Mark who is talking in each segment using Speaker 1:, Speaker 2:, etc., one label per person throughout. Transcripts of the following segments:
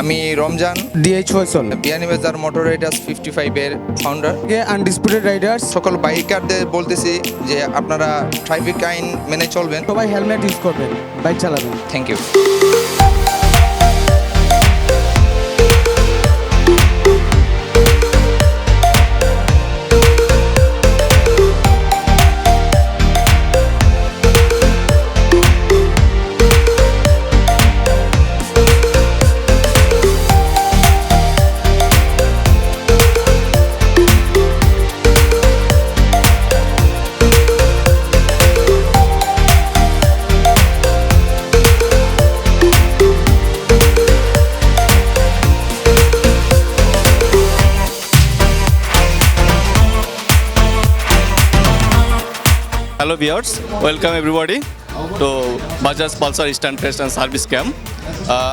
Speaker 1: আমি Ramzan
Speaker 2: DH Faisal,
Speaker 1: Beanibazar motor Riders 55 এর founder.
Speaker 2: Undisputed Riders,
Speaker 1: সকল বাইকারদের বলতেছি যে আপনারা ট্রাফিক আইন মেনে চলবেন।
Speaker 2: সবাই হেলমেট ইউজ করবেন, বাইক চালাবেন।
Speaker 1: Thank you.
Speaker 3: Hello viewers, welcome everybody to Bajaj Pulsar Instant Test and Service Camp.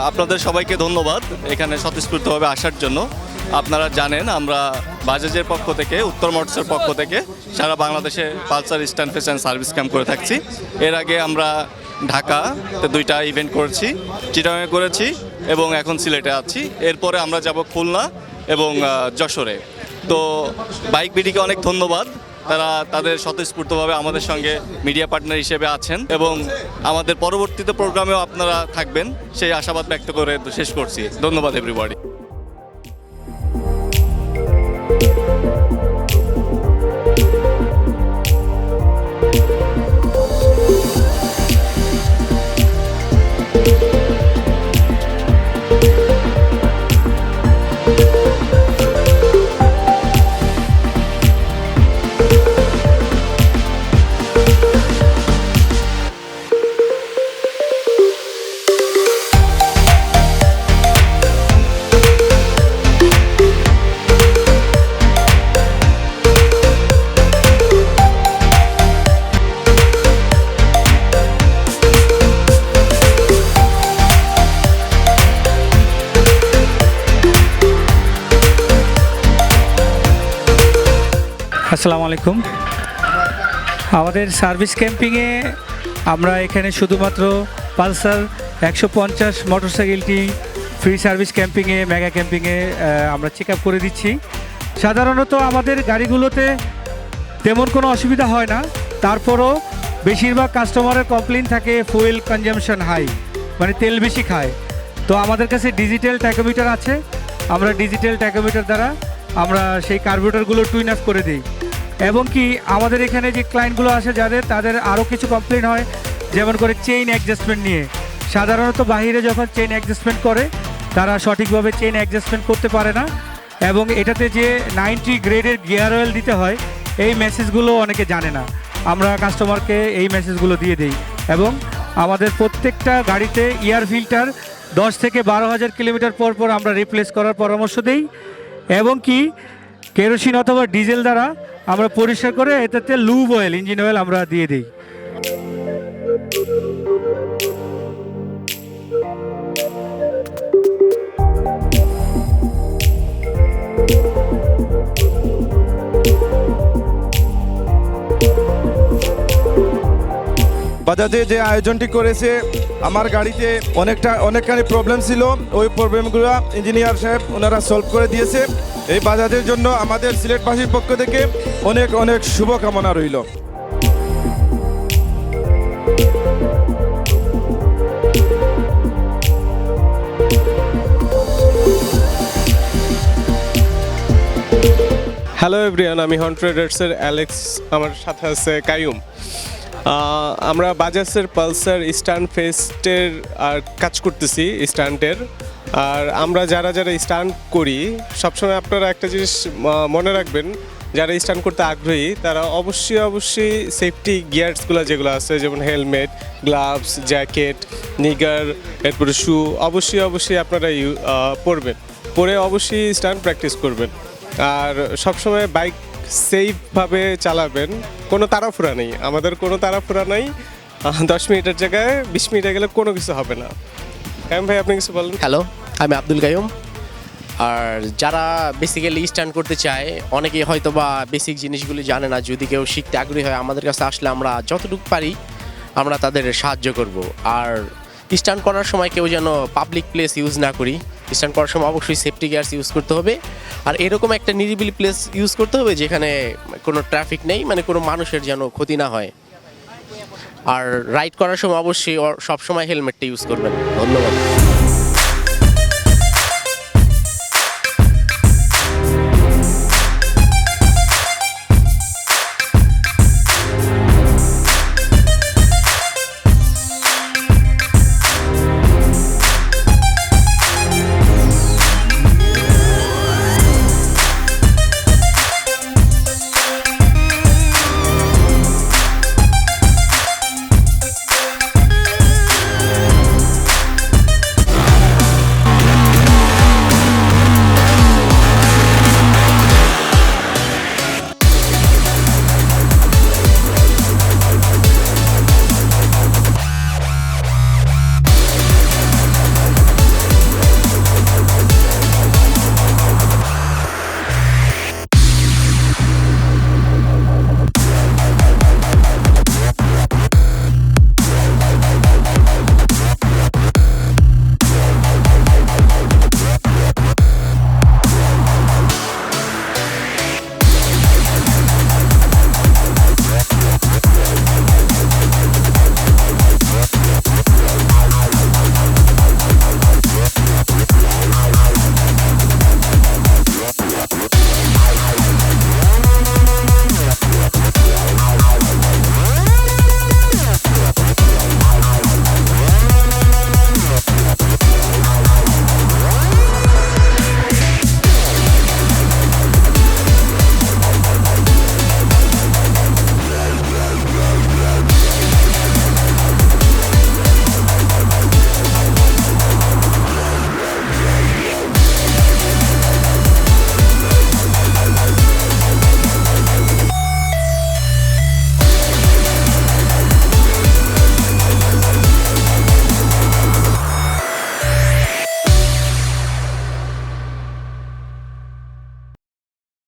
Speaker 3: আপনাদের সবাইকে ধন্যবাদ এখানে স্বতঃস্ফূর্তভাবে আসার জন্য। আপনারা জানেন আমরা বাজাজের পক্ষ থেকে, উত্তর মোটরসের পক্ষ থেকে সারা বাংলাদেশে Pulsar instant test and service camp করে থাকছি। এর আগে আমরা ঢাকাতে 2টা ইভেন্ট করেছি, চিটাগাংয়ে করেছি এবং এখন সিলেটে আছি। এরপরে আমরা যাব খুলনা এবং যশোরে। তো বাইক বিডিকে অনেক ধন্যবাদ, তারা তাদের স্বতঃস্ফূর্তভাবে আমাদের সঙ্গে মিডিয়া পার্টনার হিসেবে আছেন এবং আমাদের পরবর্তীতে প্রোগ্রামেও আপনারা থাকবেন সেই আশাবাদ ব্যক্ত করে শেষ করছি। ধন্যবাদ এভরিবডি।
Speaker 4: আসসালামু আলাইকুম। আমাদের সার্ভিস ক্যাম্পিংয়ে আমরা এখানে শুধুমাত্র পালসার 150 মোটরসাইকেলটি ফ্রি সার্ভিস ক্যাম্পিংয়ে, মেগা ক্যাম্পিংয়ে আমরা চেক আপ করে দিচ্ছি। সাধারণত আমাদের গাড়িগুলোতে তেমন কোনো অসুবিধা হয় না, তারপরও বেশিরভাগ কাস্টমারের কমপ্লেইন থাকে ফুয়েল কনজামশন হাই, মানে তেল বেশি খায়। তো আমাদের কাছে ডিজিটাল ট্যাকোমিটার আছে, আমরা ডিজিটাল ট্যাকোমিটার দ্বারা আমরা সেই কার্বোরেটরগুলো টুইন আপ করে দিই। এবং কি আমাদের এখানে যে ক্লায়েন্টগুলো আসে তাদের আরও কিছু কমপ্লেন হয়, যেমন করে চেইন অ্যাডজাস্টমেন্ট নিয়ে। সাধারণত বাহিরে যখন চেইন অ্যাডজাস্টমেন্ট করে তারা সঠিকভাবে চেইন অ্যাডজাস্টমেন্ট করতে পারে না এবং এটাতে যে 90 গ্রেডের গিয়ার অয়েল দিতে হয় এই মেসেজগুলো অনেকে জানে না। আমরা কাস্টমারকে এই মেসেজগুলো দিয়ে দিই এবং আমাদের প্রত্যেকটা গাড়িতে এয়ার ফিল্টার 10 থেকে 12,000 কিলোমিটার পর পর আমরা রিপ্লেস করার পরামর্শ দিই এবং কি কেরোসিন অথবা ডিজেল দ্বারা আমরা পরিষ্কার করে এটাতে লুব অয়েল, ইঞ্জিন অয়েল আমরা দিয়ে দিই।
Speaker 5: বাজাজে যে আয়োজনটি করেছে, আমার গাড়িতে অনেকখানি প্রবলেম ছিল, ওই প্রবলেমগুলো ইঞ্জিনিয়ার সাহেব ওনারা সলভ করে দিয়েছে। এই বাজাজের জন্য আমাদের সিলেটবাসীর পক্ষ থেকে অনেক অনেক শুভকামনা রইল।
Speaker 6: হ্যালো এভরিওয়ান, আমি হন্ট রাইডার্সের অ্যালেক্স, আমার সাথে আছে কাইয়ুম। আমরা বাজাজের পালসার স্টান্ট ফেস্টের আর কাজ করতেছি স্টান্টের। আর আমরা যারা স্টান্ট করি সবসময় আপনারা একটা জিনিস মনে রাখবেন, যারা স্টান্ট করতে আগ্রহী তারা অবশ্যই সেফটি গিয়ার্সগুলো যেগুলো আছে, যেমন হেলমেট, গ্লাভস, জ্যাকেট, নিগার, এরপরে শু অবশ্যই আপনারা পরবেন, পরে অবশ্যই স্টান্ট প্র্যাকটিস করবেন। আর সবসময় বাইক সেফভাবে চালাবেন, কোনো তাড়াহুড়া নেই, আমাদের কোনো তাড়াহুড়া নাই। 10 মিনিটের জায়গায় 20 মিনিটে গেলে কোনো কিছু হবে না। কাইম ভাই, আপনি কিছু বলেন।
Speaker 7: হ্যালো, আমি আব্দুল কাইয়ুম। আর যারা বেসিক্যালি স্টান্ট করতে চায়, অনেকেই হয়তো বা বেসিক জিনিসগুলি জানে না, যদি কেউ শিখতে আগ্রহী হয় আমাদের কাছে আসলে আমরা যতটুকু পারি আমরা তাদের সাহায্য করব। আর স্টান্ট করার সময় কেউ যেন পাবলিক প্লেস ইউজ না করি, স্টান্ট করার সময় অবশ্যই সেফটি গিয়ার্স ইউজ করতে হবে। আর এরকম একটা নিরিবিলি প্লেস ইউজ করতে হবে যেখানে কোনো ট্রাফিক নেই, মানে কোনো মানুষের যেন ক্ষতি না হয়। আর রাইড করার সময় অবশ্যই সবসময় হেলমেটটা ইউজ করবেন। ধন্যবাদ।